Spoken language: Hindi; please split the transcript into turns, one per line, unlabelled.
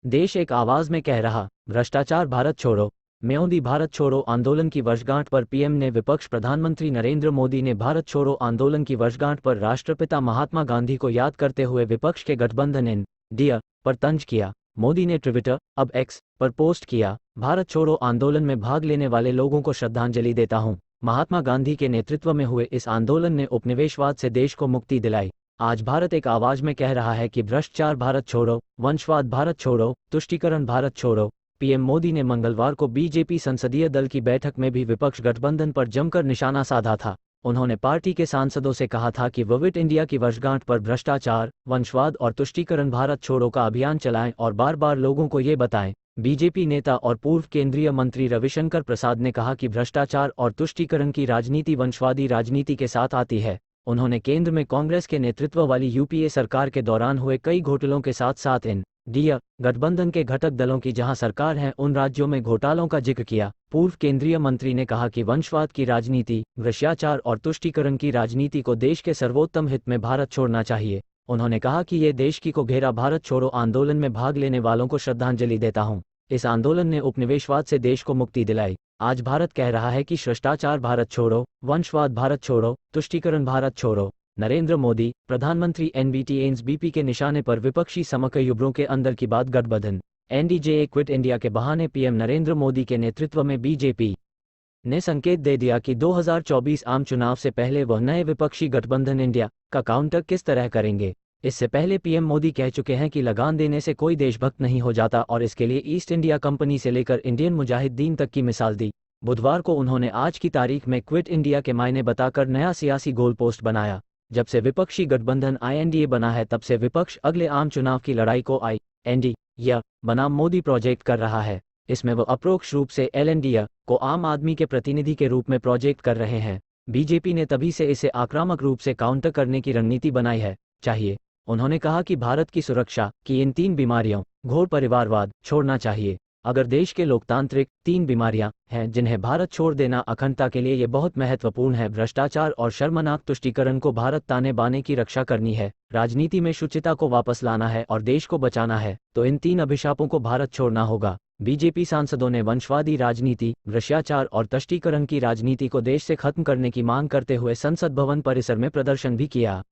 देश एक आवाज में कह रहा, भ्रष्टाचार भारत छोड़ो। मोदी भारत छोड़ो आंदोलन की वर्षगांठ पर पीएम ने विपक्ष प्रधानमंत्री नरेंद्र मोदी ने भारत छोड़ो आंदोलन की वर्षगांठ पर राष्ट्रपिता महात्मा गांधी को याद करते हुए विपक्ष के गठबंधन इंडिया पर तंज किया। मोदी ने ट्विटर, अब एक्स, पर पोस्ट किया, भारत छोड़ो आंदोलन में भाग लेने वाले लोगों को श्रद्धांजलि देता हूं। महात्मा गांधी के नेतृत्व में हुए इस आंदोलन ने उपनिवेशवाद से देश को मुक्ति दिलाई। आज भारत एक आवाज में कह रहा है कि भ्रष्टाचार भारत छोड़ो, वंशवाद भारत छोड़ो, तुष्टीकरण भारत छोड़ो। पीएम मोदी ने मंगलवार को बीजेपी संसदीय दल की बैठक में भी विपक्ष गठबंधन पर जमकर निशाना साधा था। उन्होंने पार्टी के सांसदों से कहा था कि वो फिट इंडिया की वर्षगांठ पर भ्रष्टाचार, वंशवाद और तुष्टीकरण भारत छोड़ो का अभियान चलाएं और बार बार लोगों को ये बताएं। बीजेपी नेता और पूर्व केंद्रीय मंत्री रविशंकर प्रसाद ने कहा कि भ्रष्टाचार और तुष्टीकरण की राजनीति वंशवादी राजनीति के साथ आती है। उन्होंने केंद्र में कांग्रेस के नेतृत्व वाली यूपीए सरकार के दौरान हुए कई घोटालों के साथ साथ इंडिया गठबंधन के घटक दलों की जहां सरकार है उन राज्यों में घोटालों का जिक्र किया। पूर्व केंद्रीय मंत्री ने कहा कि वंशवाद की राजनीति, भ्रष्टाचार और तुष्टीकरण की राजनीति को देश के सर्वोत्तम हित में भारत छोड़ना चाहिए। उन्होंने कहा कि ये देश की को घेरा भारत छोड़ो आंदोलन में भाग लेने वालों को श्रद्धांजलि देता हूं। इस आंदोलन ने उपनिवेशवाद से देश को मुक्ति दिलाई। आज भारत कह रहा है कि भ्रष्टाचार भारत छोड़ो, वंशवाद भारत छोड़ो, तुष्टीकरण भारत छोड़ो। नरेंद्र मोदी, प्रधानमंत्री एनबीटी के निशाने पर विपक्षी समकयुब्रों के अंदर की बात गठबंधन एनडीजे क्विट इंडिया के बहाने पीएम नरेंद्र मोदी के नेतृत्व में बीजेपी ने संकेत दे दिया कि 2024 आम चुनाव से पहले वह नए विपक्षी गठबंधन इंडिया का काउंटर किस तरह करेंगे। इससे पहले पीएम मोदी कह चुके हैं कि लगान देने से कोई देशभक्त नहीं हो जाता और इसके लिए ईस्ट इंडिया कंपनी से लेकर इंडियन मुजाहिदीन तक की मिसाल दी। बुधवार को उन्होंने आज की तारीख में क्विट इंडिया के मायने बताकर नया सियासी गोल पोस्ट बनाया। जब से विपक्षी गठबंधन आईएनडीए बना है तब से विपक्ष अगले आम चुनाव की लड़ाई को आईएनडीए बनाम मोदी प्रोजेक्ट कर रहा है। इसमें वो अप्रोक्ष रूप से एलएनडीए को आम आदमी के प्रतिनिधि के रूप में प्रोजेक्ट कर रहे हैं। बीजेपी ने तभी से इसे आक्रामक रूप से काउंटर करने की रणनीति बनाई है चाहिए। उन्होंने कहा कि भारत की सुरक्षा की इन 3 बीमारियों, घोर परिवारवाद छोड़ना चाहिए। अगर देश के लोकतांत्रिक 3 बीमारियां हैं जिन्हें भारत छोड़ देना अखंडता के लिए ये बहुत महत्वपूर्ण है। भ्रष्टाचार और शर्मनाक तुष्टीकरण को भारत ताने बाने की रक्षा करनी है, राजनीति में शुचिता को वापस लाना है और देश को बचाना है, तो इन 3 अभिशापों को भारत छोड़ना होगा। बीजेपी सांसदों ने वंशवादी राजनीति, भ्रष्टाचार और तुष्टीकरण की राजनीति को देश से खत्म करने की मांग करते हुए संसद भवन परिसर में प्रदर्शन भी किया।